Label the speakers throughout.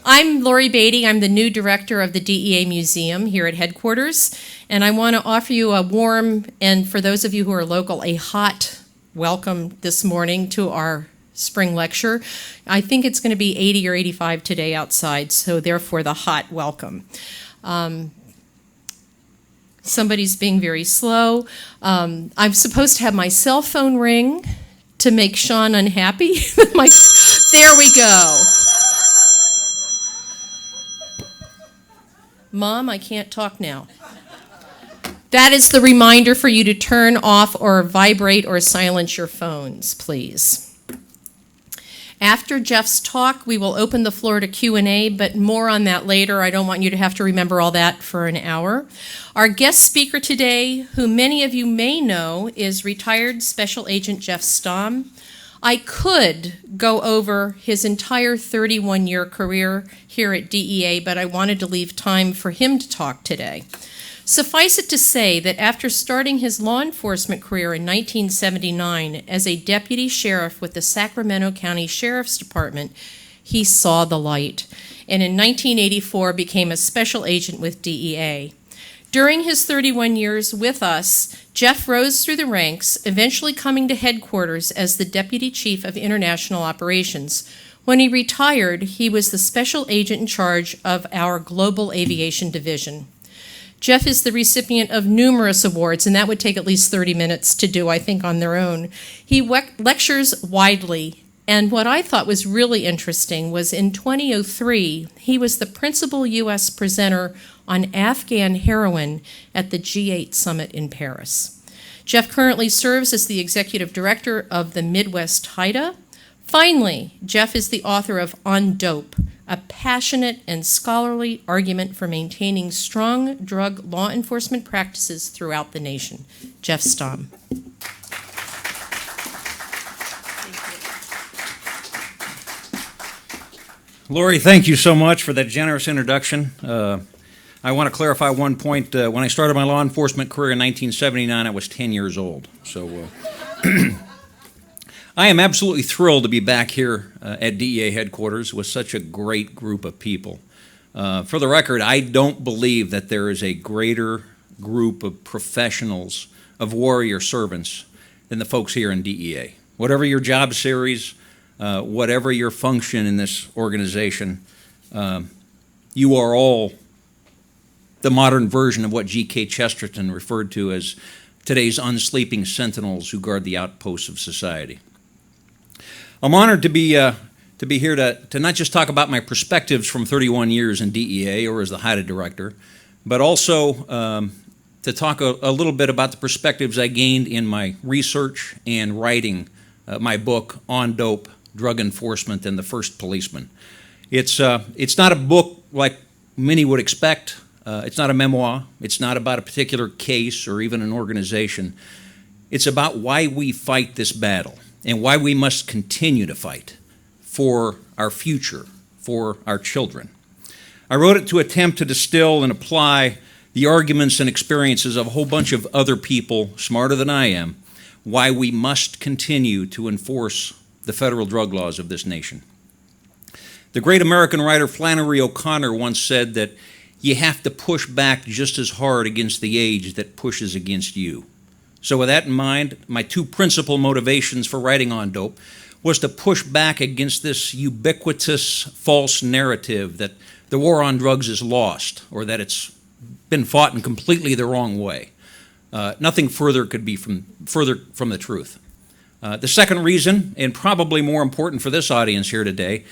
Speaker 1: I'm Lori Beatty. I'm the new director of the DEA Museum here at headquarters, and I want to offer you a warm, and for those of you who are local, a hot welcome this morning to our spring lecture. I think it's going to be 80 or 85 today outside, so therefore the hot welcome. Somebody's being very slow. I'm supposed to have my cell phone ring to make Sean unhappy. There we go. Mom, I can't talk now. That is the reminder for you to turn off or vibrate or silence your phones, please. After Jeff's talk, we will open the floor to Q&A, but more on that later. I don't want you to have to remember all that for an hour. Our guest speaker today, who many of you may know, is retired Special Agent Jeff Stamm. I could go over his entire 31-year career here at DEA, but I wanted to leave time for him to talk today. Suffice it to say that after starting his law enforcement career in 1979 as a deputy sheriff with the Sacramento County Sheriff's Department, he saw the light, and in 1984 became a special agent with DEA. During his 31 years with us, Jeff rose through the ranks, eventually coming to headquarters as the Deputy Chief of International Operations. When he retired, he was the special agent in charge of our Global Aviation Division. Jeff is the recipient of numerous awards, and that would take at least 30 minutes to do, I think, on their own. He lectures widely, and what I thought was really interesting was in 2003, he was the principal U.S. presenter on Afghan heroin at the G8 summit in Paris. Jeff currently serves as the executive director of the Midwest HIDA. Finally, Jeff is the author of On Dope, a passionate and scholarly argument for maintaining strong drug law enforcement practices throughout the nation. Jeff Stamm.
Speaker 2: Lori, thank you so much for that generous introduction. I want to clarify one point. When I started my law enforcement career in 1979, I was 10 years old. So I am absolutely thrilled to be back here at DEA headquarters with such a great group of people. For the record, I don't believe that there is a greater group of professionals, of warrior servants, than the folks here in DEA. Whatever your job series, whatever your function in this organization, you are all the modern version of what G.K. Chesterton referred to as today's unsleeping sentinels who guard the outposts of society. I'm honored to be here to not just talk about my perspectives from 31 years in DEA or as the HIDA director, but also to talk a little bit about the perspectives I gained in my research and writing my book, On Dope, Drug Enforcement and the First Policeman. It's not a book like many would expect. It's not a memoir. It's not about a particular case or even an organization. It's about why we fight this battle and why we must continue to fight for our future, for our children. I wrote it to attempt to distill and apply the arguments and experiences of a whole bunch of other people smarter than I am, why we must continue to enforce the federal drug laws of this nation. The great American writer Flannery O'Connor once said that you have to push back just as hard against the age that pushes against you. So with that in mind, my two principal motivations for writing On Dope was to push back against this ubiquitous false narrative that the war on drugs is lost or that it's been fought in completely the wrong way. Nothing further could be from the truth. The second reason, and probably more important for this audience here today,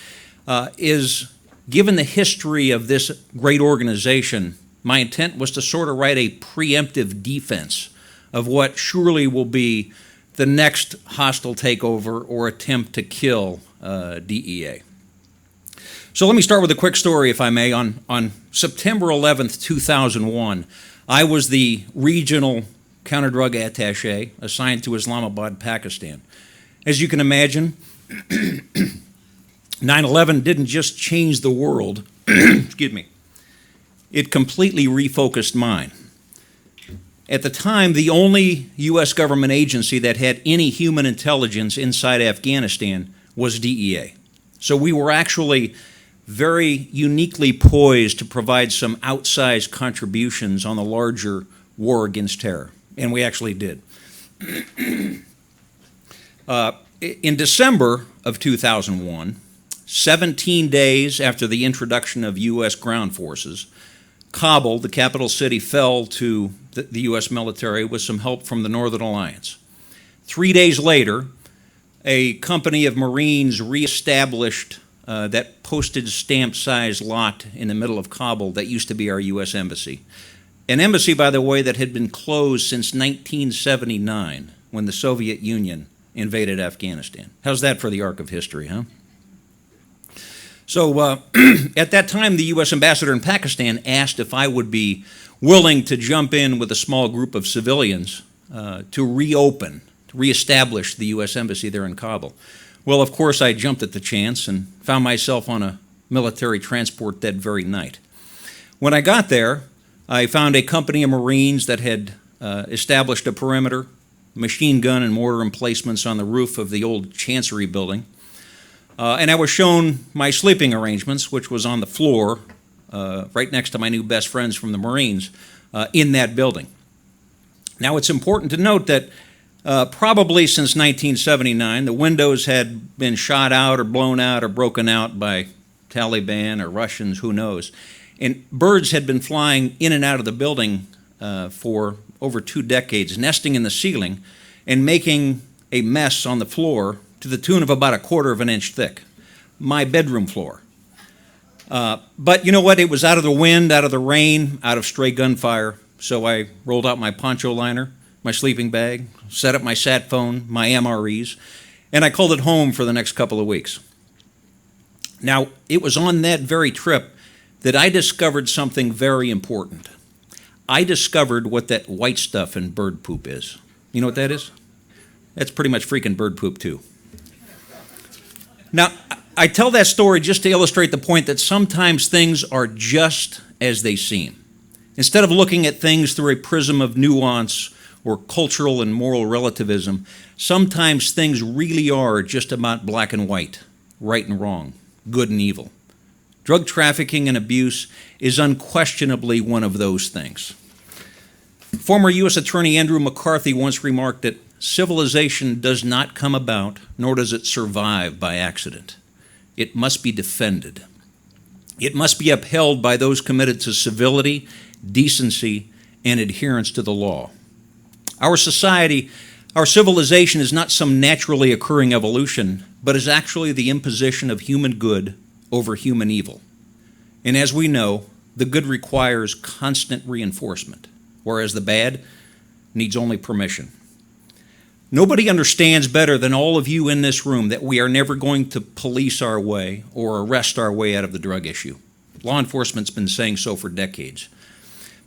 Speaker 2: is given the history of this great organization, my intent was to sort of write a preemptive defense of what surely will be the next hostile takeover or attempt to kill DEA. So let me start with a quick story, if I may. On September 11th, 2001, I was the regional counter-drug attaché assigned to Islamabad, Pakistan. As you can imagine, 9/11 didn't just change the world, excuse me, it completely refocused mine. At the time, the only U.S. government agency that had any human intelligence inside Afghanistan was DEA. So we were actually very uniquely poised to provide some outsized contributions on the larger war against terror, and we actually did. In December of 2001, 17 days after the introduction of U.S. ground forces, Kabul, the capital city, fell to the U.S. military with some help from the Northern Alliance. 3 days later, a company of Marines reestablished that postage stamp-sized lot in the middle of Kabul that used to be our U.S. Embassy. An embassy, by the way, that had been closed since 1979 when the Soviet Union invaded Afghanistan. How's that for the arc of history, huh? So at that time, the U.S. ambassador in Pakistan asked if I would be willing to jump in with a small group of civilians to reestablish the U.S. Embassy there in Kabul. Well, of course, I jumped at the chance and found myself on a military transport that very night. When I got there, I found a company of Marines that had established a perimeter, machine gun and mortar emplacements on the roof of the old Chancery building. And I was shown my sleeping arrangements, which was on the floor right next to my new best friends from the Marines in that building. Now, it's important to note that probably since 1979, the windows had been shot out or blown out or broken out by Taliban or Russians, who knows. And birds had been flying in and out of the building for over 2 decades, nesting in the ceiling and making a mess on the floor to the tune of about 1/4 of an inch thick. My bedroom floor. But you know what? It was out of the wind, out of the rain, out of stray gunfire. So I rolled out my poncho liner, my sleeping bag, set up my sat phone, my MREs, and I called it home for the next couple of weeks. Now, it was on that very trip that I discovered something very important. I discovered what that white stuff in bird poop is. You know what that is? That's pretty much freaking bird poop, too. Now, I tell that story just to illustrate the point that sometimes things are just as they seem. Instead of looking at things through a prism of nuance or cultural and moral relativism, sometimes things really are just about black and white, right and wrong, good and evil. Drug trafficking and abuse is unquestionably one of those things. Former U.S. Attorney Andrew McCarthy once remarked that civilization does not come about, nor does it survive by accident. It must be defended. It must be upheld by those committed to civility, decency, and adherence to the law. Our society, our civilization is not some naturally occurring evolution, but is actually the imposition of human good over human evil. And as we know, the good requires constant reinforcement, whereas the bad needs only permission. Nobody understands better than all of you in this room that we are never going to police our way or arrest our way out of the drug issue. Law enforcement's been saying so for decades.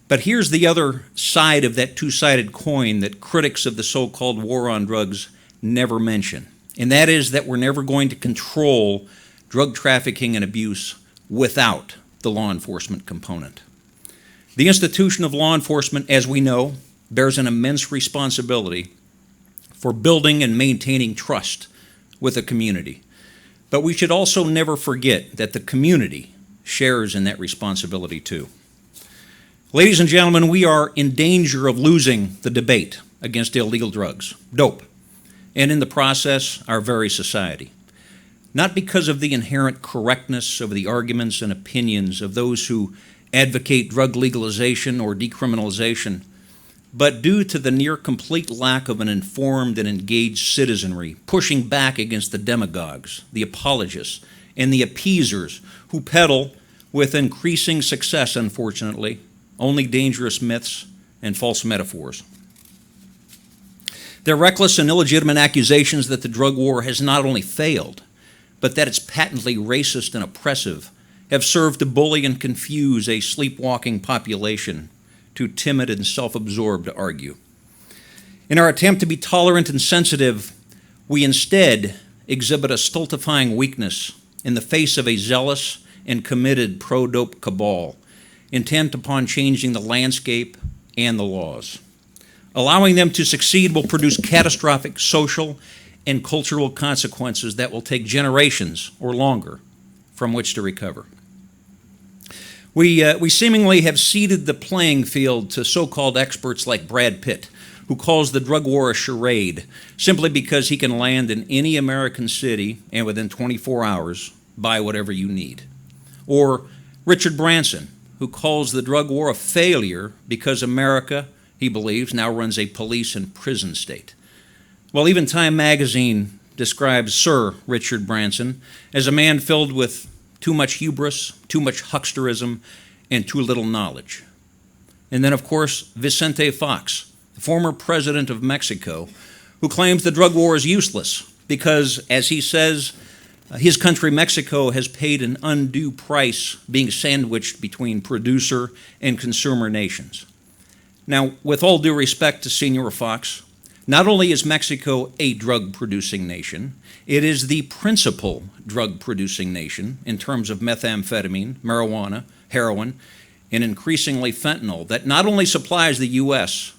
Speaker 2: But here's the other side of that two-sided coin that critics of the so-called war on drugs never mention, and that is that we're never going to control drug trafficking and abuse without the law enforcement component. The institution of law enforcement, as we know, bears an immense responsibility for building and maintaining trust with a community. But we should also never forget that the community shares in that responsibility too. Ladies and gentlemen, we are in danger of losing the debate against illegal drugs, dope, and in the process, our very society. Not because of the inherent correctness of the arguments and opinions of those who advocate drug legalization or decriminalization, but due to the near complete lack of an informed and engaged citizenry pushing back against the demagogues, the apologists, and the appeasers who peddle, with increasing success, unfortunately, only dangerous myths and false metaphors. Their reckless and illegitimate accusations that the drug war has not only failed, but that it's patently racist and oppressive, have served to bully and confuse a sleepwalking population too timid and self-absorbed to argue. In our attempt to be tolerant and sensitive, we instead exhibit a stultifying weakness in the face of a zealous and committed pro-dope cabal, intent upon changing the landscape and the laws. Allowing them to succeed will produce catastrophic social and cultural consequences that will take generations or longer from which to recover. We seemingly have ceded the playing field to so-called experts like Brad Pitt, who calls the drug war a charade simply because he can land in any American city and within 24 hours buy whatever you need. Or Richard Branson, who calls the drug war a failure because America, he believes, now runs a police and prison state. Well, even Time magazine describes Sir Richard Branson as a man filled with too much hubris, too much hucksterism, and too little knowledge. And then, of course, Vicente Fox, the former president of Mexico, who claims the drug war is useless because, as he says, his country, Mexico, has paid an undue price being sandwiched between producer and consumer nations. Now, with all due respect to Senor Fox, not only is Mexico a drug-producing nation, it is the principal drug-producing nation in terms of methamphetamine, marijuana, heroin, and increasingly fentanyl that not only supplies the U.S.,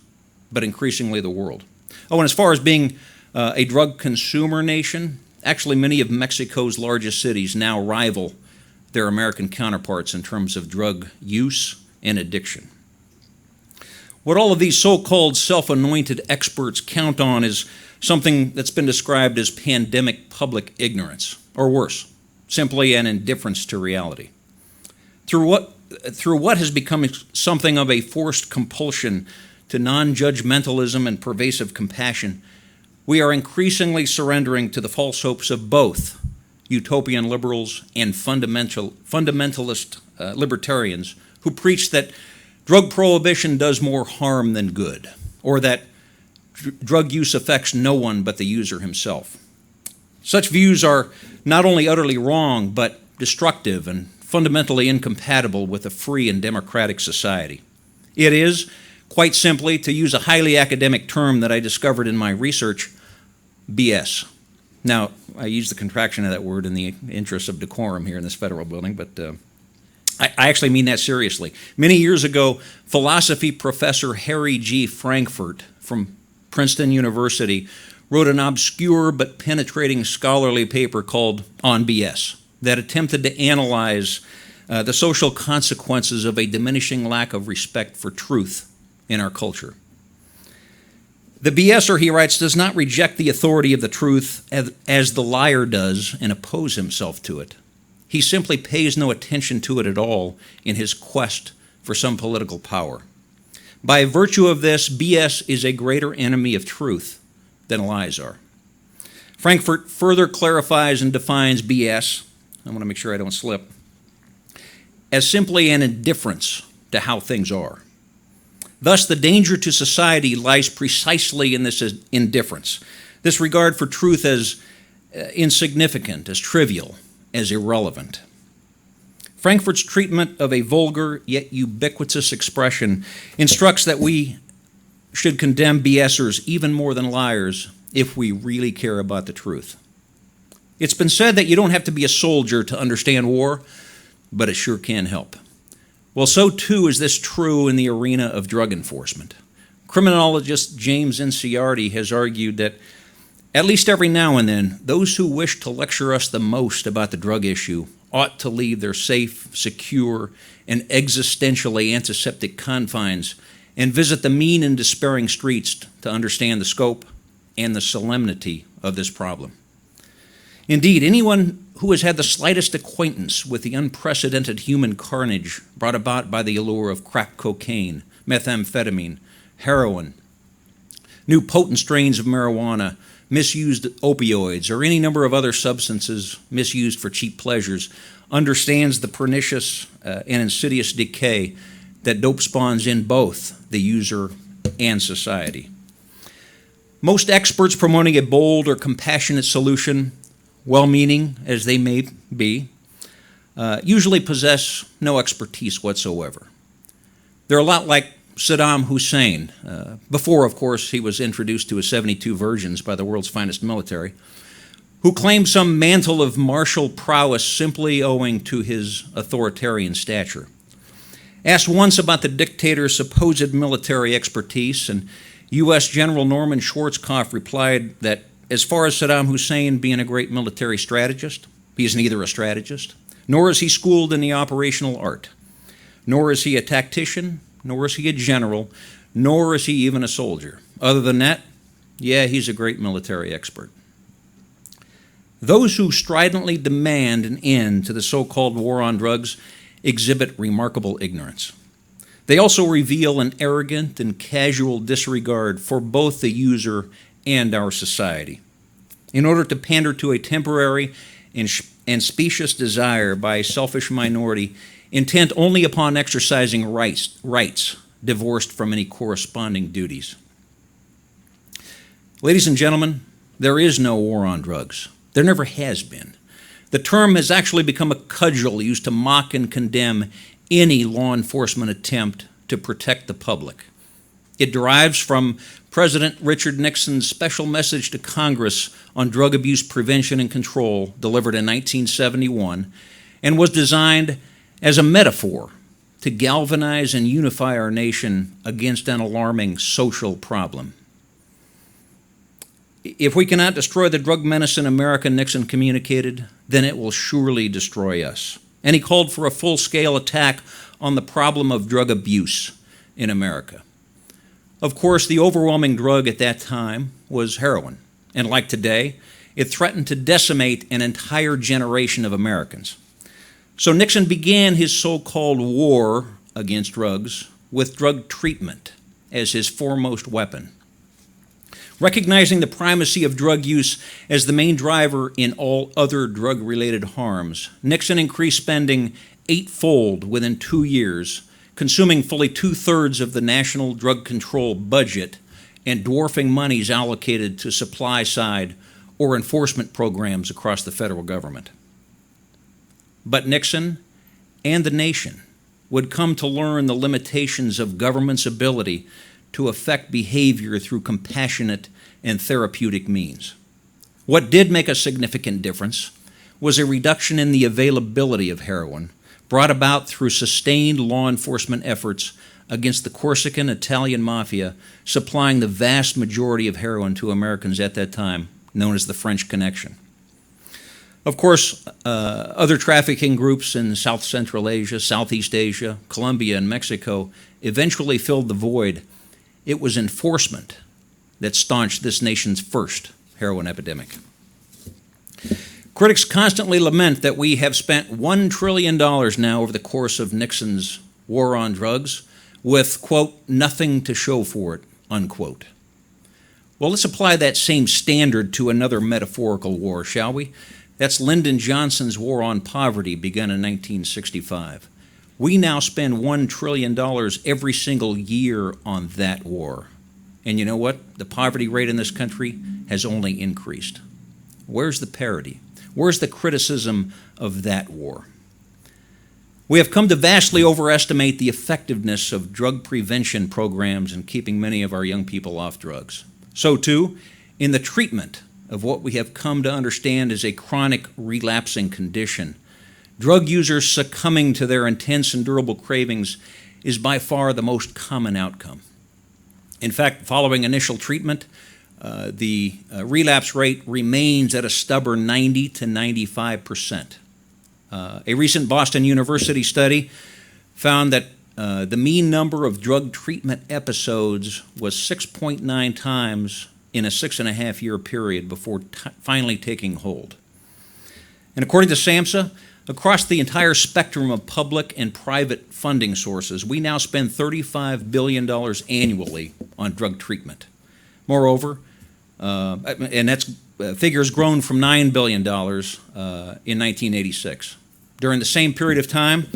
Speaker 2: but increasingly the world. Oh, and as far as being a drug consumer nation, actually many of Mexico's largest cities now rival their American counterparts in terms of drug use and addiction. What all of these so-called self-anointed experts count on is something that's been described as pandemic public ignorance, or worse, simply an indifference to reality. Through what has become something of a forced compulsion to non-judgmentalism and pervasive compassion, we are increasingly surrendering to the false hopes of both utopian liberals and fundamentalist libertarians who preach that drug prohibition does more harm than good, or that drug use affects no one but the user himself. Such views are not only utterly wrong, but destructive and fundamentally incompatible with a free and democratic society. It is, quite simply, to use a highly academic term that I discovered in my research, BS. Now, I use the contraction of that word in the interest of decorum here in this federal building, but I actually mean that seriously. Many years ago, philosophy professor Harry G. Frankfurt from Princeton University wrote an obscure but penetrating scholarly paper called On BS that attempted to analyze the social consequences of a diminishing lack of respect for truth in our culture. The BSer, he writes, does not reject the authority of the truth as the liar does and oppose himself to it. He simply pays no attention to it at all in his quest for some political power. By virtue of this, BS is a greater enemy of truth than lies are. Frankfurt further clarifies and defines BS, I want to make sure I don't slip, as simply an indifference to how things are. Thus, the danger to society lies precisely in this indifference, this regard for truth as insignificant, as trivial, as irrelevant. Frankfurt's treatment of a vulgar yet ubiquitous expression instructs that we should condemn BSers even more than liars if we really care about the truth. It's been said that you don't have to be a soldier to understand war, but it sure can help. Well, so too is this true in the arena of drug enforcement. Criminologist James Inciardi has argued that at least every now and then, those who wish to lecture us the most about the drug issue ought to leave their safe, secure, and existentially antiseptic confines and visit the mean and despairing streets to understand the scope and the solemnity of this problem. Indeed, anyone who has had the slightest acquaintance with the unprecedented human carnage brought about by the allure of crack cocaine, methamphetamine, heroin, new potent strains of marijuana, misused opioids, or any number of other substances misused for cheap pleasures, understands the pernicious and insidious decay that dope spawns in both the user and society. Most experts promoting a bold or compassionate solution, well-meaning as they may be, usually possess no expertise whatsoever. They're a lot like Saddam Hussein, before, of course, he was introduced to his 72 virgins by the world's finest military, who claimed some mantle of martial prowess simply owing to his authoritarian stature. Asked once about the dictator's supposed military expertise, and U.S. General Norman Schwarzkopf replied that as far as Saddam Hussein being a great military strategist, he is neither a strategist nor is he schooled in the operational art, nor is he a tactician, nor is he a general, nor is he even a soldier. Other than that, yeah, he's a great military expert. Those who stridently demand an end to the so-called war on drugs exhibit remarkable ignorance. They also reveal an arrogant and casual disregard for both the user and our society. In order to pander to a temporary and specious desire by a selfish minority intent only upon exercising rights divorced from any corresponding duties. Ladies and gentlemen, there is no war on drugs. There never has been. The term has actually become a cudgel used to mock and condemn any law enforcement attempt to protect the public. It derives from President Richard Nixon's special message to Congress on drug abuse prevention and control, delivered in 1971, and was designed as a metaphor to galvanize and unify our nation against an alarming social problem. If we cannot destroy the drug menace in America, Nixon communicated, then it will surely destroy us. And he called for a full-scale attack on the problem of drug abuse in America. Of course, the overwhelming drug at that time was heroin, and like today, it threatened to decimate an entire generation of Americans. So Nixon began his so-called war against drugs with drug treatment as his foremost weapon. Recognizing the primacy of drug use as the main driver in all other drug-related harms, Nixon increased spending eightfold within 2 years, consuming fully 2/3 of the national drug control budget and dwarfing monies allocated to supply side or enforcement programs across the federal government. But Nixon and the nation would come to learn the limitations of government's ability to affect behavior through compassionate and therapeutic means. What did make a significant difference was a reduction in the availability of heroin, brought about through sustained law enforcement efforts against the Corsican Italian mafia supplying the vast majority of heroin to Americans at that time, known as the French Connection. Of course, other trafficking groups in South Central Asia, Southeast Asia, Colombia, and Mexico eventually filled the void. It was enforcement that staunched this nation's first heroin epidemic. Critics constantly lament that we have spent $1 trillion now over the course of Nixon's war on drugs with, quote, nothing to show for it, unquote. Well, let's apply that same standard to another metaphorical war, shall we? That's Lyndon Johnson's war on poverty, begun in 1965. We now spend $1 trillion every single year on that war. And you know what? The poverty rate in this country has only increased. Where's the parity? Where's the criticism of that war? We have come to vastly overestimate the effectiveness of drug prevention programs in keeping many of our young people off drugs. So too, in the treatment of what we have come to understand as a chronic relapsing condition, drug users succumbing to their intense and durable cravings is by far the most common outcome. In fact, following initial treatment, the relapse rate remains at a stubborn 90 to 95%. A recent Boston University study found that the mean number of drug treatment episodes was 6.9 times in a 6.5-year period before finally taking hold. And according to SAMHSA, across the entire spectrum of public and private funding sources, we now spend $35 billion annually on drug treatment. Moreover, and that's figure has grown from $9 billion in 1986. During the same period of time,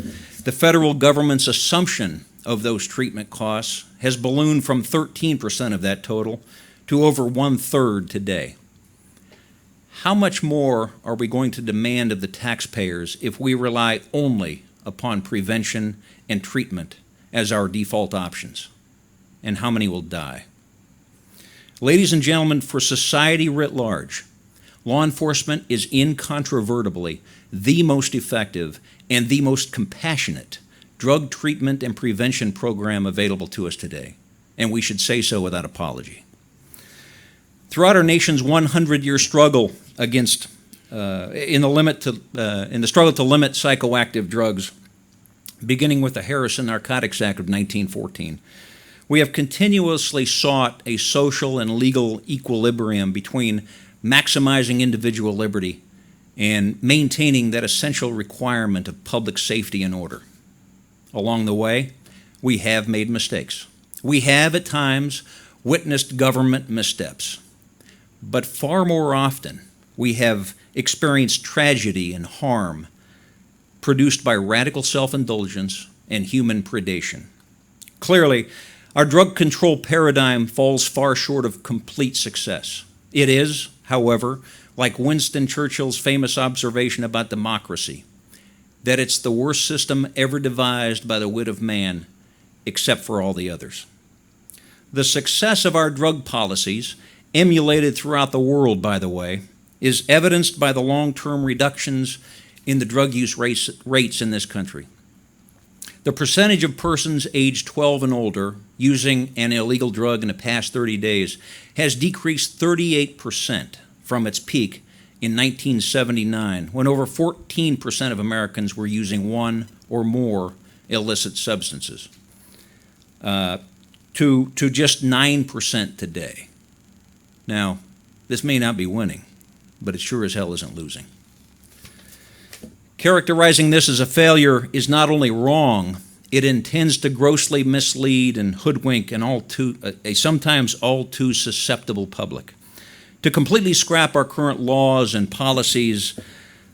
Speaker 2: the federal government's assumption of those treatment costs has ballooned from 13% of that total to over 1/3 today. How much more are we going to demand of the taxpayers if we rely only upon prevention and treatment as our default options? And how many will die? Ladies and gentlemen, for society writ large, law enforcement is incontrovertibly the most effective and the most compassionate drug treatment and prevention program available to us today, and we should say so without apology. Throughout our nation's 100-year struggle against in the struggle to limit psychoactive drugs, beginning with the Harrison Narcotics Act of 1914. We have continuously sought a social and legal equilibrium between maximizing individual liberty and maintaining that essential requirement of public safety and order. Along the way, we have made mistakes. We have at times witnessed government missteps, but far more often we have experienced tragedy and harm produced by radical self-indulgence and human predation. Clearly, our drug control paradigm falls far short of complete success. It is, however, like Winston Churchill's famous observation about democracy, that it's the worst system ever devised by the wit of man, except for all the others. The success of our drug policies, emulated throughout the world, by the way, is evidenced by the long-term reductions in the drug use rates in this country. The percentage of persons aged 12 and older using an illegal drug in the past 30 days has decreased 38% from its peak in 1979, when over 14% of Americans were using one or more illicit substances, to just 9% today. Now, this may not be winning, but it sure as hell isn't losing. Characterizing this as a failure is not only wrong, it intends to grossly mislead and hoodwink a sometimes all too susceptible public. To completely scrap our current laws and policies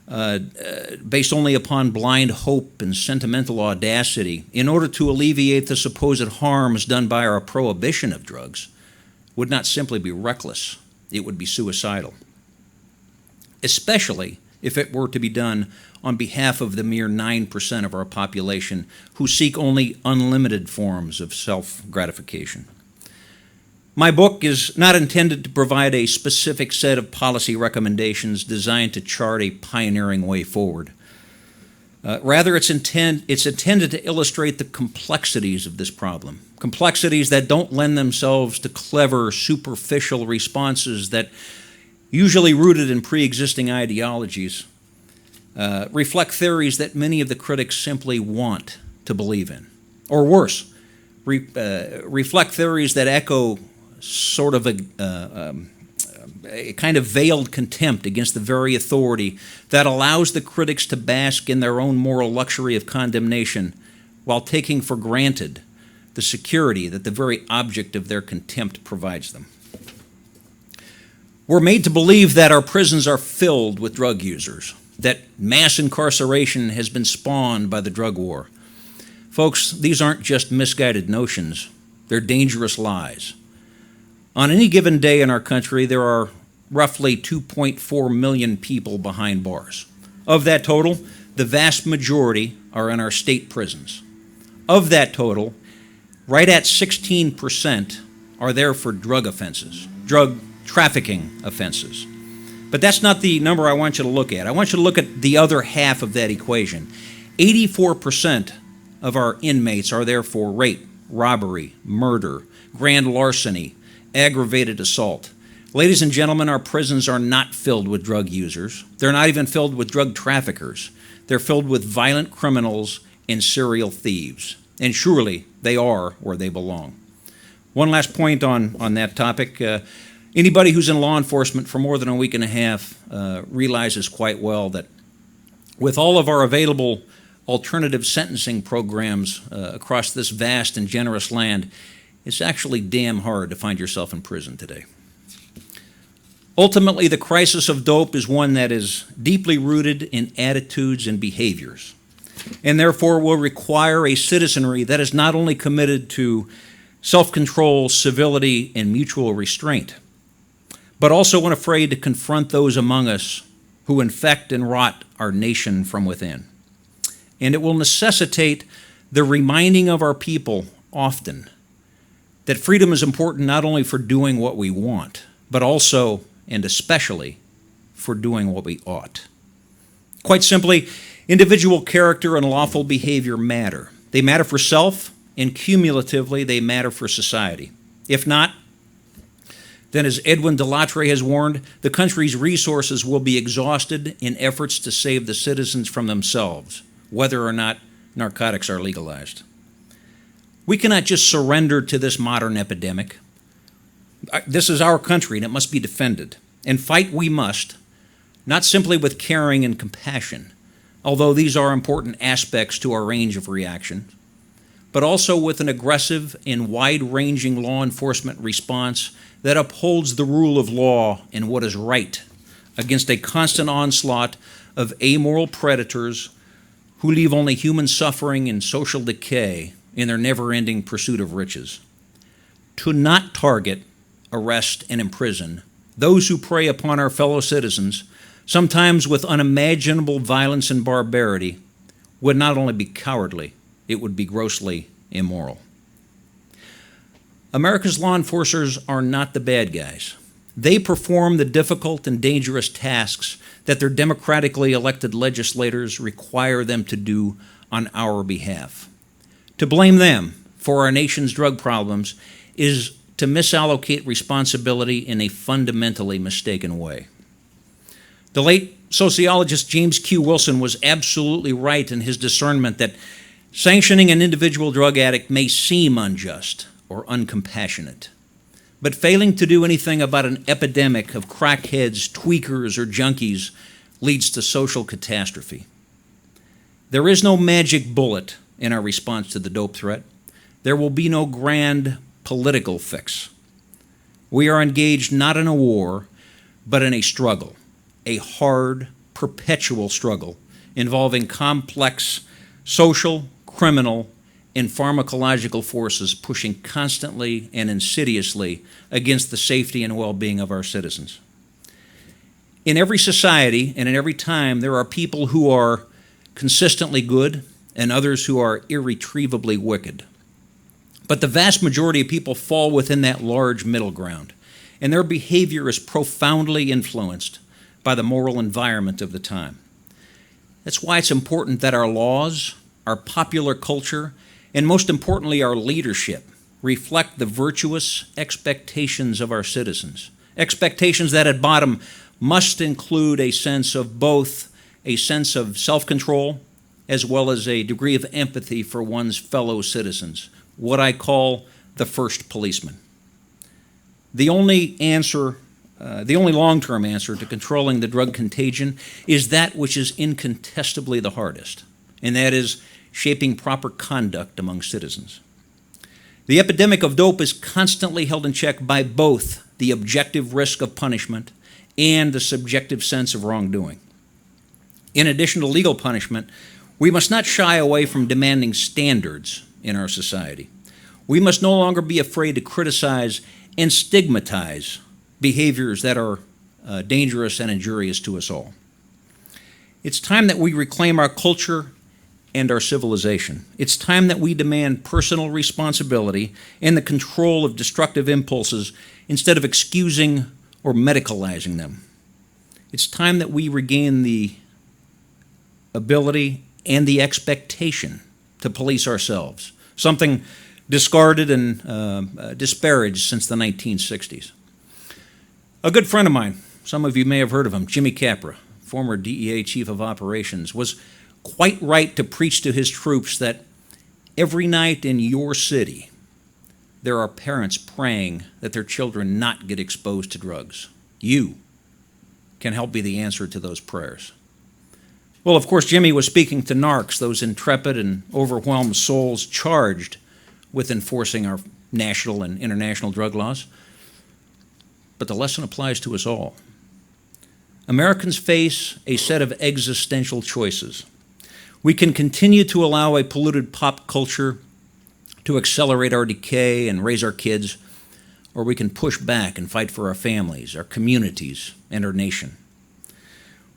Speaker 2: based only upon blind hope and sentimental audacity in order to alleviate the supposed harms done by our prohibition of drugs would not simply be reckless, it would be suicidal. Especially if it were to be done on behalf of the mere 9% of our population who seek only unlimited forms of self-gratification. My book is not intended to provide a specific set of policy recommendations designed to chart a pioneering way forward. Rather, it's intended to illustrate the complexities of this problem, complexities that don't lend themselves to clever, superficial responses that, usually rooted in pre-existing ideologies, reflect theories that many of the critics simply want to believe in. Or worse, reflect theories that echo sort of a kind of veiled contempt against the very authority that allows the critics to bask in their own moral luxury of condemnation while taking for granted the security that the very object of their contempt provides them. We're made to believe that our prisons are filled with drug users, that mass incarceration has been spawned by the drug war. Folks, these aren't just misguided notions, they're dangerous lies. On any given day in our country, there are roughly 2.4 million people behind bars. Of that total, the vast majority are in our state prisons. Of that total, right at 16% are there for drug offenses, drug trafficking offenses. But that's not the number I want you to look at. I want you to look at the other half of that equation. 84% of our inmates are there for rape, robbery, murder, grand larceny, aggravated assault. Ladies and gentlemen, our prisons are not filled with drug users. They're not even filled with drug traffickers. They're filled with violent criminals and serial thieves. And surely they are where they belong. One last point on that topic. Anybody who's in law enforcement for more than a week and a half realizes quite well that with all of our available alternative sentencing programs across this vast and generous land, it's actually damn hard to find yourself in prison today. Ultimately, the crisis of dope is one that is deeply rooted in attitudes and behaviors, and therefore will require a citizenry that is not only committed to self-control, civility, and mutual restraint, but also unafraid to confront those among us who infect and rot our nation from within. And it will necessitate the reminding of our people often that freedom is important not only for doing what we want, but also and especially for doing what we ought. Quite simply, individual character and lawful behavior matter. They matter for self, and cumulatively they matter for society. If not, then, as Edwin Delattre has warned, the country's resources will be exhausted in efforts to save the citizens from themselves, whether or not narcotics are legalized. We cannot just surrender to this modern epidemic. This is our country, and it must be defended. And fight we must, not simply with caring and compassion, although these are important aspects to our range of reaction, but also with an aggressive and wide-ranging law enforcement response that upholds the rule of law and what is right against a constant onslaught of amoral predators who leave only human suffering and social decay in their never-ending pursuit of riches. To not target, arrest, and imprison those who prey upon our fellow citizens, sometimes with unimaginable violence and barbarity, would not only be cowardly, it would be grossly immoral. America's law enforcers are not the bad guys. They perform the difficult and dangerous tasks that their democratically elected legislators require them to do on our behalf. To blame them for our nation's drug problems is to misallocate responsibility in a fundamentally mistaken way. The late sociologist James Q. Wilson was absolutely right in his discernment that sanctioning an individual drug addict may seem unjust or uncompassionate, but failing to do anything about an epidemic of crackheads, tweakers, or junkies leads to social catastrophe. There is no magic bullet in our response to the dope threat. There will be no grand political fix. We are engaged not in a war, but in a struggle, a hard, perpetual struggle involving complex social, criminal, and pharmacological forces pushing constantly and insidiously against the safety and well-being of our citizens. In every society and in every time, there are people who are consistently good and others who are irretrievably wicked. But the vast majority of people fall within that large middle ground, and their behavior is profoundly influenced by the moral environment of the time. That's why it's important that our laws, our popular culture, and most importantly, our leadership reflect the virtuous expectations of our citizens. Expectations that at bottom must include a sense of both a sense of self-control as well as a degree of empathy for one's fellow citizens, what I call the first policeman. The only long-term answer to controlling the drug contagion is that which is incontestably the hardest, and that is shaping proper conduct among citizens. The epidemic of dope is constantly held in check by both the objective risk of punishment and the subjective sense of wrongdoing. In addition to legal punishment, we must not shy away from demanding standards in our society. We must no longer be afraid to criticize and stigmatize behaviors that are dangerous and injurious to us all. It's time that we reclaim our culture and our civilization. It's time that we demand personal responsibility and the control of destructive impulses instead of excusing or medicalizing them. It's time that we regain the ability and the expectation to police ourselves, something discarded and disparaged since the 1960s. A good friend of mine, some of you may have heard of him, Jimmy Capra, former DEA Chief of Operations, was quite right to preach to his troops that every night in your city, there are parents praying that their children not get exposed to drugs. You can help be the answer to those prayers. Well, of course, Jimmy was speaking to narcs, those intrepid and overwhelmed souls charged with enforcing our national and international drug laws. But the lesson applies to us all. Americans face a set of existential choices. We can continue to allow a polluted pop culture to accelerate our decay and raise our kids, or we can push back and fight for our families, our communities, and our nation.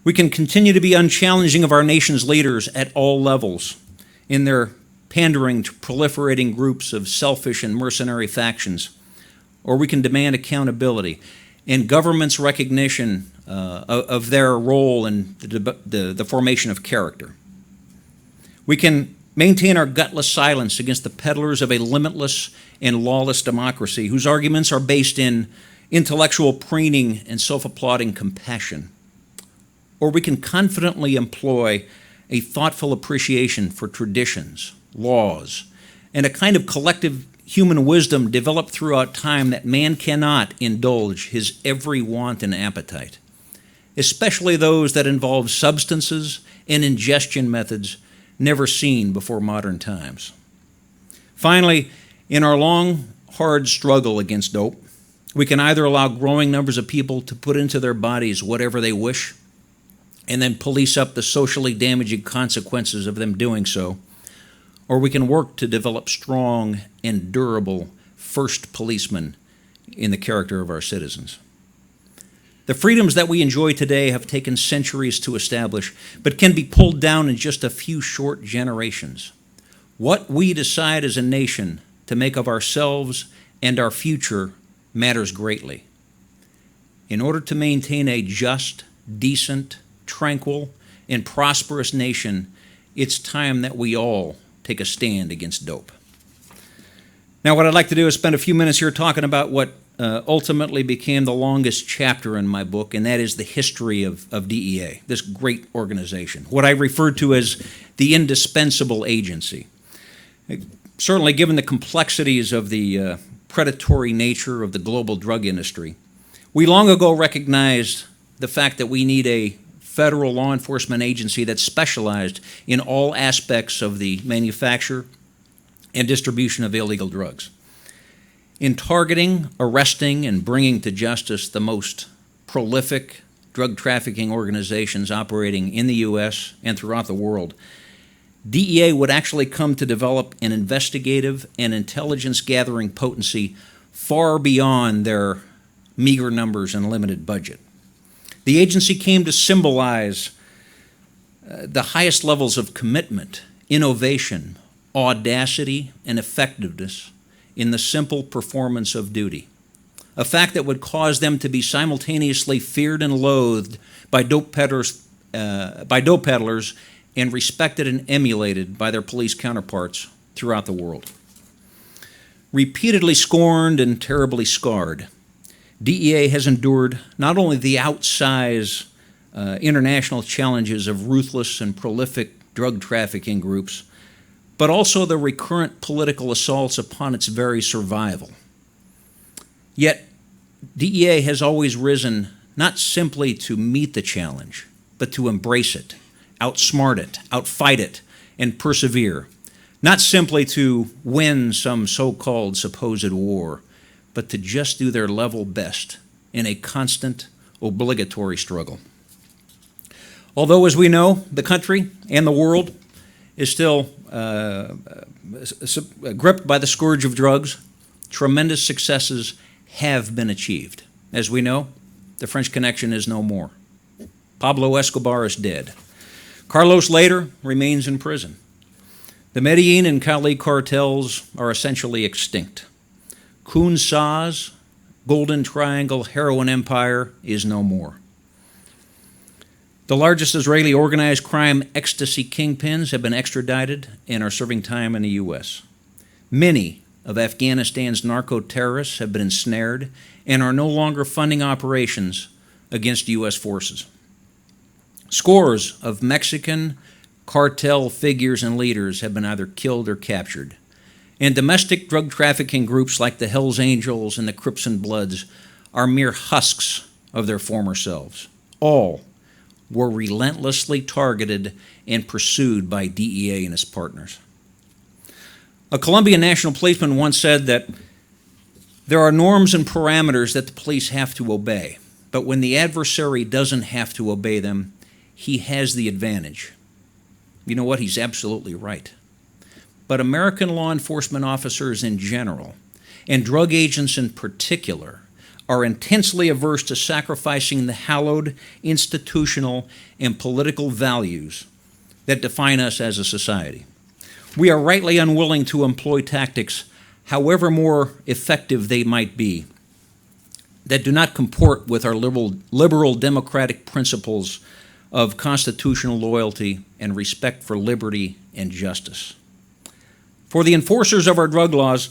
Speaker 2: We can continue to be unchallenging of our nation's leaders at all levels in their pandering to proliferating groups of selfish and mercenary factions, or we can demand accountability and government's recognition of their role in the formation of character. We can maintain our gutless silence against the peddlers of a limitless and lawless democracy whose arguments are based in intellectual preening and self-applauding compassion, or we can confidently employ a thoughtful appreciation for traditions, laws, and a kind of collective human wisdom developed throughout time that man cannot indulge his every want and appetite, especially those that involve substances and ingestion methods never seen before modern times. Finally, in our long, hard struggle against dope, we can either allow growing numbers of people to put into their bodies whatever they wish and then police up the socially damaging consequences of them doing so, or we can work to develop strong and durable first policemen in the character of our citizens. The freedoms that we enjoy today have taken centuries to establish, but can be pulled down in just a few short generations. What we decide as a nation to make of ourselves and our future matters greatly. In order to maintain a just, decent, tranquil, and prosperous nation, it's time that we all take a stand against dope. Now, what I'd like to do is spend a few minutes here talking about what ultimately became the longest chapter in my book, and that is the history of DEA, this great organization, what I refer to as the indispensable agency. Certainly, given the complexities of the predatory nature of the global drug industry, we long ago recognized the fact that we need a federal law enforcement agency that's specialized in all aspects of the manufacture and distribution of illegal drugs. In targeting, arresting, and bringing to justice the most prolific drug trafficking organizations operating in the U.S. and throughout the world, DEA would actually come to develop an investigative and intelligence-gathering potency far beyond their meager numbers and limited budget. The agency came to symbolize the highest levels of commitment, innovation, audacity, and effectiveness in the simple performance of duty, a fact that would cause them to be simultaneously feared and loathed by dope peddlers and respected and emulated by their police counterparts throughout the world. Repeatedly scorned and terribly scarred, DEA has endured not only the outsized international challenges of ruthless and prolific drug trafficking groups, but also the recurrent political assaults upon its very survival. Yet, DEA has always risen not simply to meet the challenge, but to embrace it, outsmart it, outfight it, and persevere, not simply to win some so-called supposed war, but to just do their level best in a constant, obligatory struggle. Although, as we know, the country and the world is still gripped by the scourge of drugs, tremendous successes have been achieved. As we know, the French Connection is no more. Pablo Escobar is dead. Carlos later remains in prison. The Medellin and Cali cartels are essentially extinct. Kun Sa's Golden Triangle heroin empire is no more. The largest Israeli organized crime ecstasy kingpins have been extradited and are serving time in the U.S. Many of Afghanistan's narco-terrorists have been ensnared and are no longer funding operations against U.S. forces. Scores of Mexican cartel figures and leaders have been either killed or captured. And domestic drug trafficking groups like the Hells Angels and the Crips and Bloods are mere husks of their former selves. All were relentlessly targeted and pursued by DEA and its partners. A Colombian national policeman once said that there are norms and parameters that the police have to obey, but when the adversary doesn't have to obey them, he has the advantage. You know what? He's absolutely right. But American law enforcement officers in general, and drug agents in particular, are intensely averse to sacrificing the hallowed institutional and political values that define us as a society. We are rightly unwilling to employ tactics, however more effective they might be, that do not comport with our liberal democratic principles of constitutional loyalty and respect for liberty and justice. For the enforcers of our drug laws,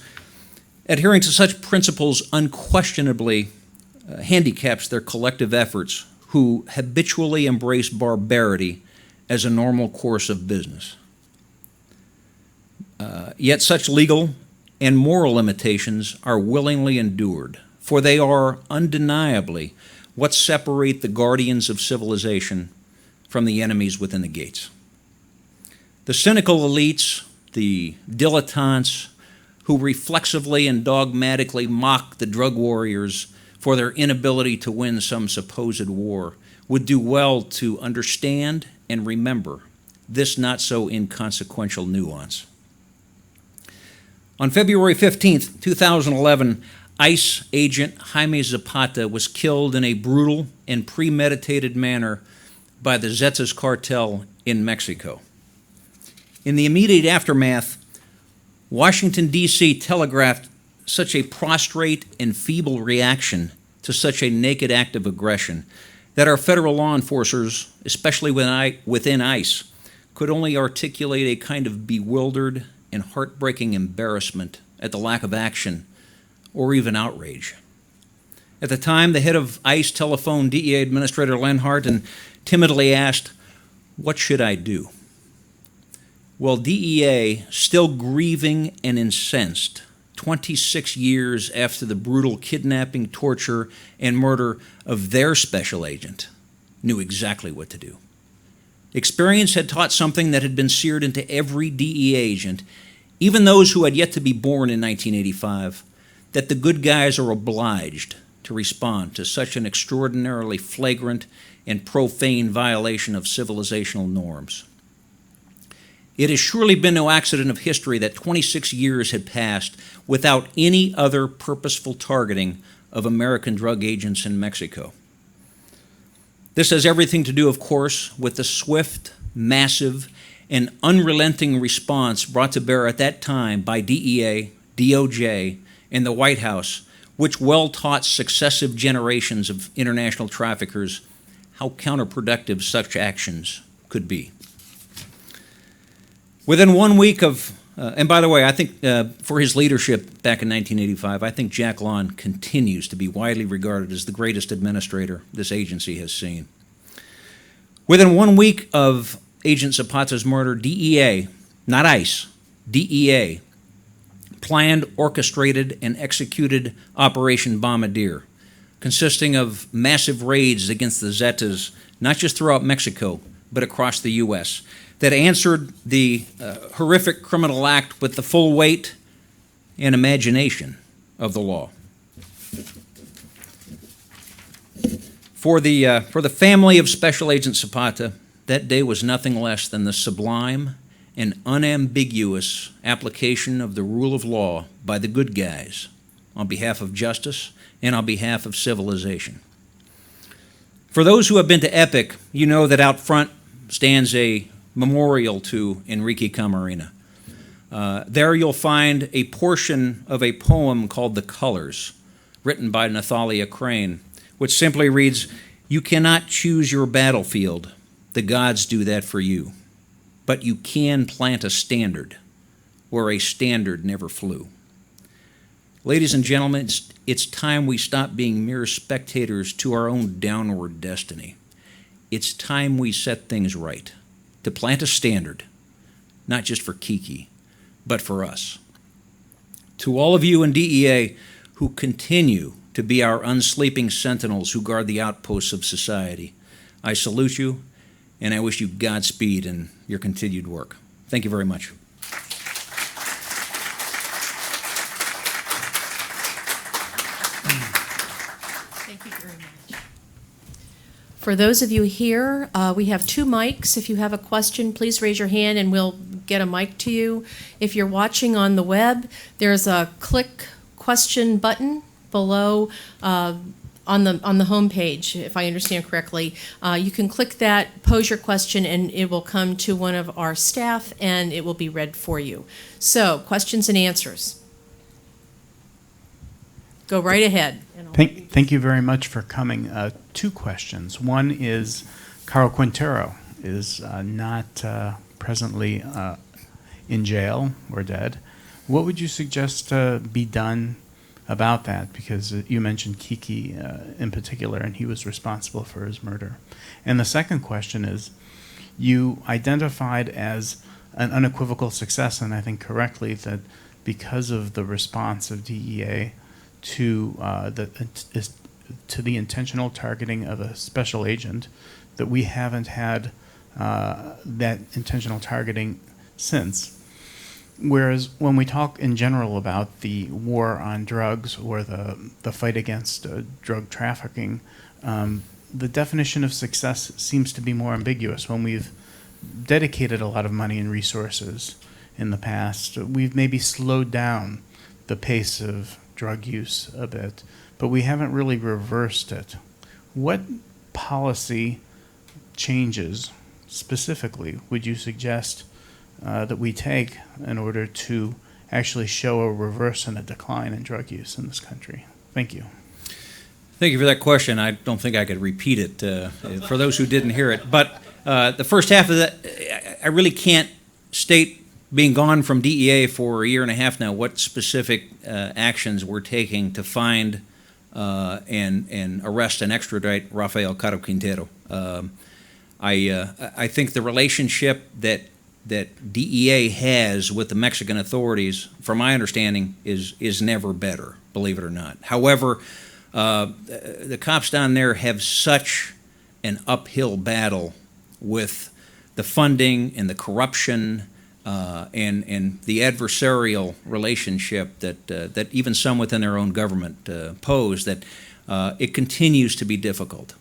Speaker 2: adhering to such principles unquestionably handicaps their collective efforts who habitually embrace barbarity as a normal course of business. Yet such legal and moral limitations are willingly endured, for they are undeniably what separate the guardians of civilization from the enemies within the gates. The cynical elites, the dilettantes who reflexively and dogmatically mock the drug warriors for their inability to win some supposed war, would do well to understand and remember this not so inconsequential nuance. On February 15th, 2011, ICE agent Jaime Zapata was killed in a brutal and premeditated manner by the Zetas cartel in Mexico. In the immediate aftermath, Washington, D.C. telegraphed such a prostrate and feeble reaction to such a naked act of aggression that our federal law enforcers, especially within ICE, could only articulate a kind of bewildered and heartbreaking embarrassment at the lack of action or even outrage. At the time, the head of ICE telephoned DEA Administrator Lenhart and timidly asked, "What should I do?" Well, DEA, still grieving and incensed, 26 years after the brutal kidnapping, torture, and murder of their special agent, knew exactly what to do. Experience had taught something that had been seared into every DEA agent, even those who had yet to be born in 1985, that the good guys are obliged to respond to such an extraordinarily flagrant and profane violation of civilizational norms. It has surely been no accident of history that 26 years had passed without any other purposeful targeting of American drug agents in Mexico. This has everything to do, of course, with the swift, massive, and unrelenting response brought to bear at that time by DEA, DOJ, and the White House, which well taught successive generations of international traffickers how counterproductive such actions could be. Within 1 week of, and by the way, I think for his leadership back in 1985, I think Jack Lawn continues to be widely regarded as the greatest administrator this agency has seen. Within 1 week of Agent Zapata's murder, DEA, not ICE, DEA, planned, orchestrated, and executed Operation Bombardier, consisting of massive raids against the Zetas, not just throughout Mexico, but across the U.S., that answered the horrific criminal act with the full weight and imagination of the law. For the family of Special Agent Zapata, that day was nothing less than the sublime and unambiguous application of the rule of law by the good guys on behalf of justice and on behalf of civilization. For those who have been to Epic, you know that out front stands a memorial to Enrique Camarena. There you'll find a portion of a poem called The Colors, written by Nathalia Crane, which simply reads, "You cannot choose your battlefield. The gods do that for you. But you can plant a standard where a standard never flew." Ladies and gentlemen, it's time we stop being mere spectators to our own downward destiny. It's time we set things right, to plant a standard, not just for Kiki, but for us. To all of you in DEA who continue to be our unsleeping sentinels who guard the outposts of society, I salute you, and I wish you Godspeed in your continued work. Thank you very much.
Speaker 1: Thank you very much. For those of you here, we have 2 mics. If you have a question, please raise your hand and we'll get a mic to you. If you're watching on the web, there's a click question button below on the home page, if I understand correctly. You can click that, pose your question, and it will come to one of our staff and it will be read for you. So, questions and answers. Go right ahead.
Speaker 3: Thank you very much for coming. 2 questions. One is, Carl Quintero is not presently in jail or dead. What would you suggest be done about that, because you mentioned Kiki in particular, and he was responsible for his murder. And the second question is, you identified as an unequivocal success, and I think correctly, that because of the response of DEA to the intentional targeting of a special agent, that we haven't had that intentional targeting since. Whereas when we talk in general about the war on drugs or the fight against drug trafficking, the definition of success seems to be more ambiguous. When we've dedicated a lot of money and resources in the past, we've maybe slowed down the pace of drug use a bit, but we haven't really reversed it. What policy changes specifically would you suggest that we take in order to actually show a reverse and a decline in drug use in this country? Thank you.
Speaker 2: Thank you for that question. I don't think I could repeat it for those who didn't hear it. But the first half of that, I really can't state, being gone from DEA for a year and a half now, what specific actions we're taking to find and arrest and extradite Rafael Caro Quintero. I think the relationship that DEA has with the Mexican authorities, from my understanding, is never better, believe it or not. However, the cops down there have such an uphill battle with the funding and the corruption and the adversarial relationship that even some within their own government pose, that it continues to be difficult.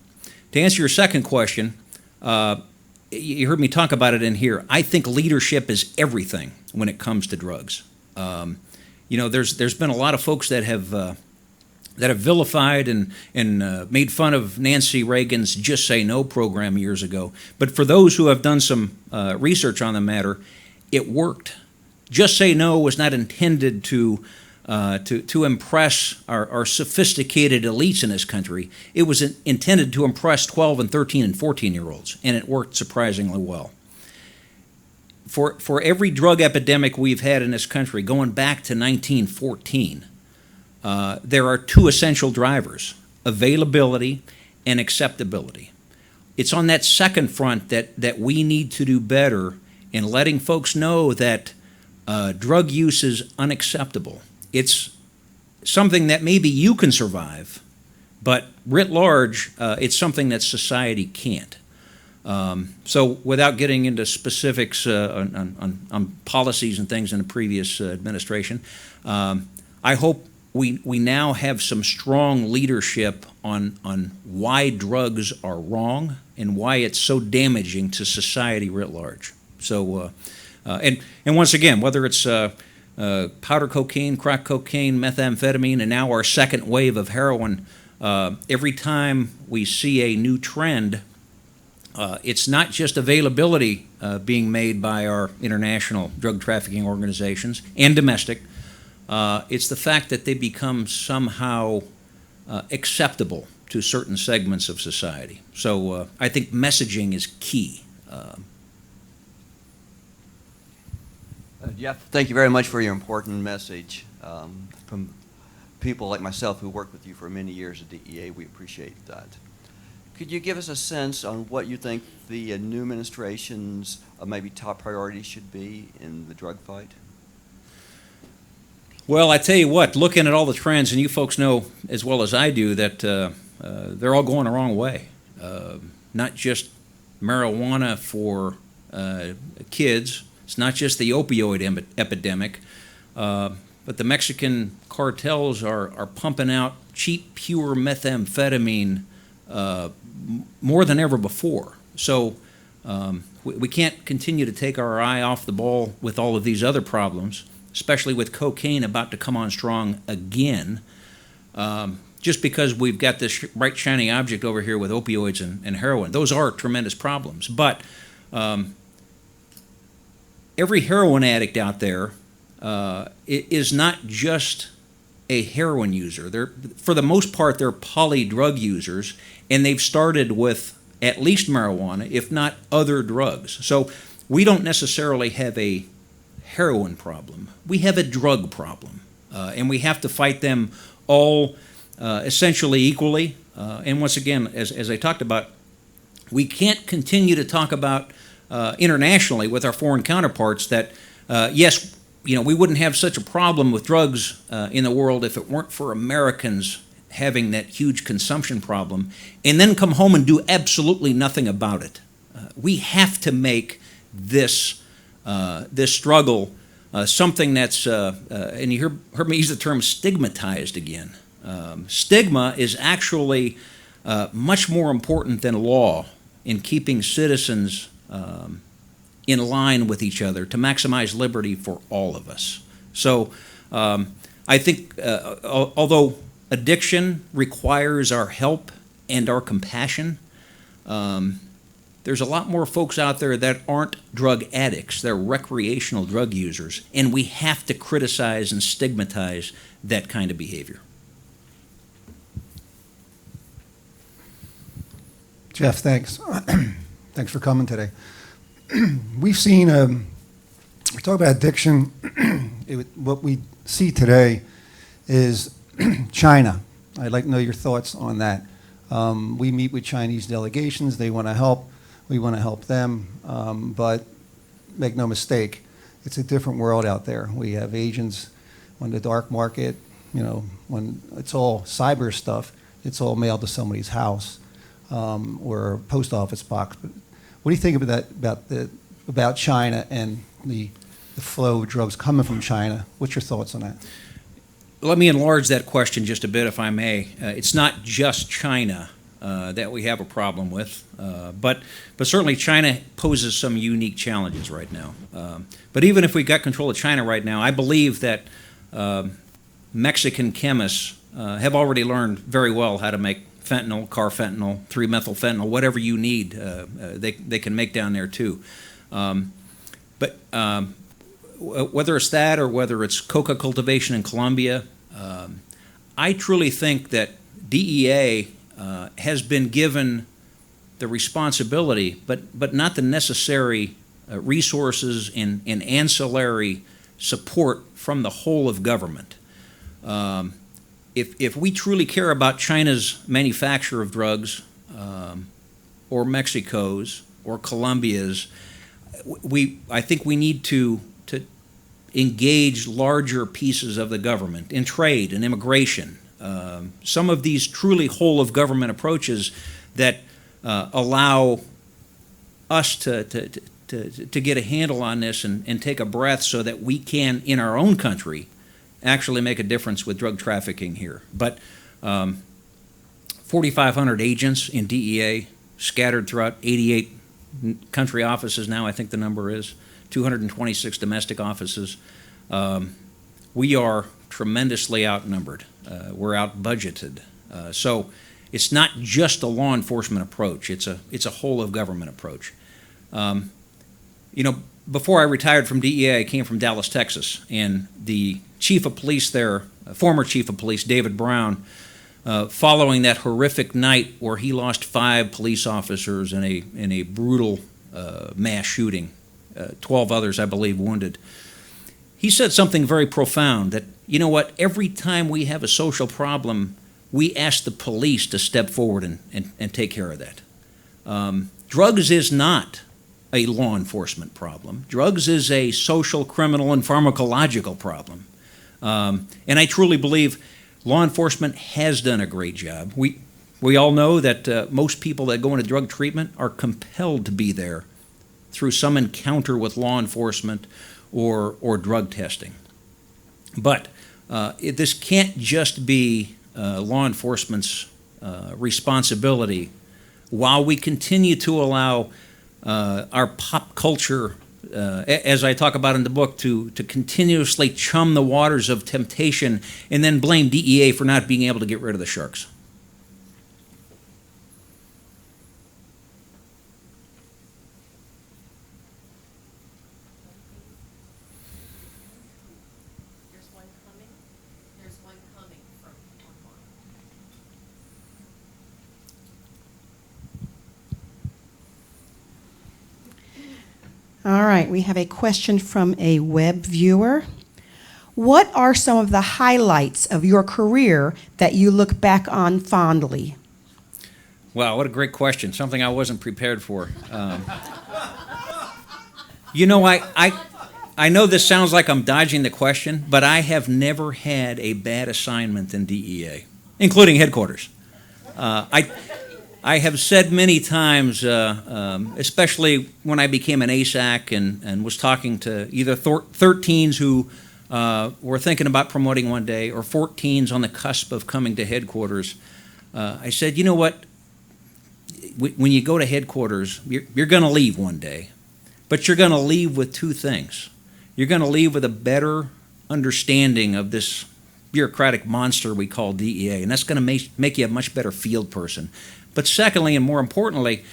Speaker 2: To answer your second question, you heard me talk about it in here. I think leadership is everything when it comes to drugs. There's been a lot of folks that have vilified and made fun of Nancy Reagan's Just Say No program years ago. But for those who have done some research on the matter, it worked. Just Say No was not intended to impress our sophisticated elites in this country. It was intended to impress 12 and 13 and 14-year-olds, and it worked surprisingly well. For every drug epidemic we've had in this country, going back to 1914, there are two essential drivers: availability and acceptability. It's on that second front that we need to do better in letting folks know that drug use is unacceptable. It's something that maybe you can survive, but writ large, it's something that society can't. So without getting into specifics on policies and things in the previous administration, I hope we now have some strong leadership on why drugs are wrong and why it's so damaging to society writ large. So, and once again, whether it's powder cocaine, crack cocaine, methamphetamine, and now our second wave of heroin, every time we see a new trend, it's not just availability being made by our international drug trafficking organizations and domestic. It's the fact that they become somehow acceptable to certain segments of society. So I think messaging is key.
Speaker 4: Jeff, thank you very much for your important message. From people like myself who worked with you for many years at DEA, we appreciate that. Could you give us a sense on what you think the new administration's maybe top priorities should be in the drug fight?
Speaker 2: Well, I tell you what, looking at all the trends, and you folks know as well as I do that they're all going the wrong way. Not just marijuana for kids. It's not just the opioid epidemic, but the Mexican cartels are pumping out cheap, pure methamphetamine more than ever before. So we can't continue to take our eye off the ball with all of these other problems, especially with cocaine about to come on strong again, just because we've got this bright, shiny object over here with opioids and heroin. Those are tremendous problems. But every heroin addict out there is not just a heroin user. For the most part, they're poly-drug users, and they've started with at least marijuana, if not other drugs. So we don't necessarily have a heroin problem. We have a drug problem, and we have to fight them all essentially equally. And once again, as I talked about, we can't continue to talk about internationally with our foreign counterparts that, yes, we wouldn't have such a problem with drugs in the world if it weren't for Americans having that huge consumption problem, and then come home and do absolutely nothing about it. We have to make this struggle something that's, and you heard me use the term stigmatized again. Stigma is actually much more important than law in keeping citizens in line with each other to maximize liberty for all of us. So I think although addiction requires our help and our compassion, there's a lot more folks out there that aren't drug addicts. They're recreational drug users, and we have to criticize and stigmatize that kind of behavior.
Speaker 5: Jeff, thanks. Thanks for coming today. We've seen, we talk about addiction. What we see today is China. I'd like to know your thoughts on that. We meet with Chinese delegations. They want to help. We want to help them. But make no mistake, it's a different world out there. We have agents on the dark market. When it's all cyber stuff, it's all mailed to somebody's house. Or a post office box. But what do you think about China and the flow of drugs coming from China? What's your thoughts on that?
Speaker 2: Let me enlarge that question just a bit, if I may. It's not just China that we have a problem with, but certainly China poses some unique challenges right now. But even if we got control of China right now, I believe that Mexican chemists have already learned very well how to make fentanyl, carfentanil, 3-methylfentanyl, whatever you need, they can make down there too. But whether it's that or whether it's coca cultivation in Colombia, I truly think that DEA has been given the responsibility, but not the necessary resources and ancillary support from the whole of government. If we truly care about China's manufacture of drugs, or Mexico's, or Colombia's, I think we need to engage larger pieces of the government in trade and immigration. Some of these truly whole of government approaches that allow us to get a handle on this and take a breath so that we can, in our own country, actually make a difference with drug trafficking here. But 4,500 agents in DEA scattered throughout 88 country offices now, I think the number is, 226 domestic offices. We are tremendously outnumbered. We're out-budgeted. So it's not just a law enforcement approach. It's a whole of government approach. Before I retired from DEA, I came from Dallas, Texas, and the chief of police there, former chief of police, David Brown, following that horrific night where he lost 5 police officers in a brutal mass shooting, 12 others, I believe, wounded. He said something very profound that, you know what, every time we have a social problem, we ask the police to step forward and take care of that. Drugs is not a law enforcement problem. Drugs is a social, criminal, and pharmacological problem. And I truly believe law enforcement has done a great job. We all know that most people that go into drug treatment are compelled to be there through some encounter with law enforcement or drug testing. But this can't just be law enforcement's responsibility while we continue to allow our pop culture, as I talk about in the book, to continuously chum the waters of temptation and then blame DEA for not being able to get rid of the sharks.
Speaker 1: There's one coming from online.
Speaker 6: All right, we have a question from a web viewer. What are some of the highlights of your career that you look back on fondly?
Speaker 2: Wow, what a great question. Something I wasn't prepared for. You know, I know this sounds like I'm dodging the question, but I have never had a bad assignment in DEA, including headquarters. I have said many times, especially when I became an ASAC and was talking to either 13s who were thinking about promoting one day or 14s on the cusp of coming to headquarters, I said, you know what? When you go to headquarters, you're going to leave one day, but you're going to leave with two things. You're going to leave with a better understanding of this bureaucratic monster we call DEA, and that's going to make you a much better field person. But secondly, and more importantly,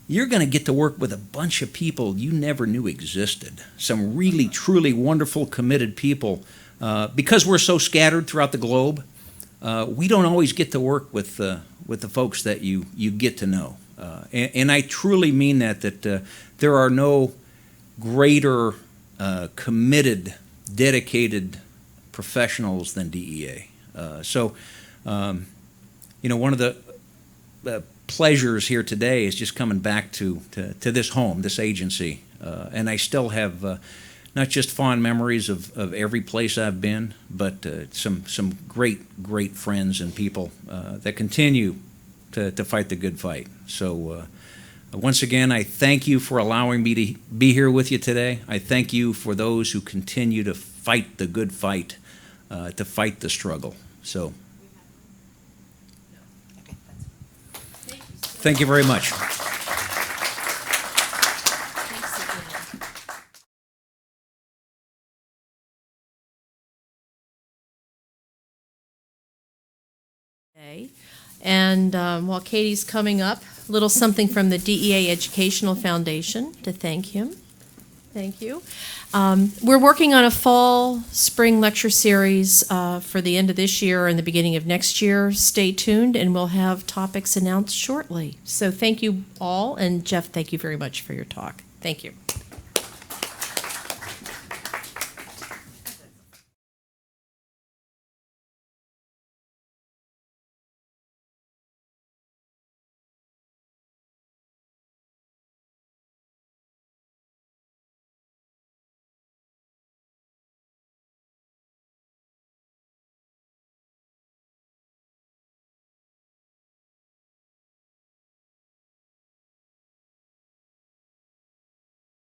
Speaker 2: you're going to get to work with a bunch of people you never knew existed. Some really, truly wonderful, committed people. Because we're so scattered throughout the globe, we don't always get to work with the folks that you get to know. And I truly mean that there are no greater committed, dedicated professionals than DEA. One of the pleasures here today is just coming back to this home, this agency. And I still have not just fond memories of every place I've been, but some great friends and people that continue to fight the good fight. So once again, I thank you for allowing me to be here with you today. I thank you for those who continue to fight the good fight, to fight the struggle. So thank you very much.
Speaker 1: And while Katie's coming up, a little something from the DEA Educational Foundation to thank him. Thank you. We're working on a fall-spring lecture series for the end of this year and the beginning of next year. Stay tuned, and we'll have topics announced shortly. So thank you all, and Jeff, thank you very much for your talk. Thank you.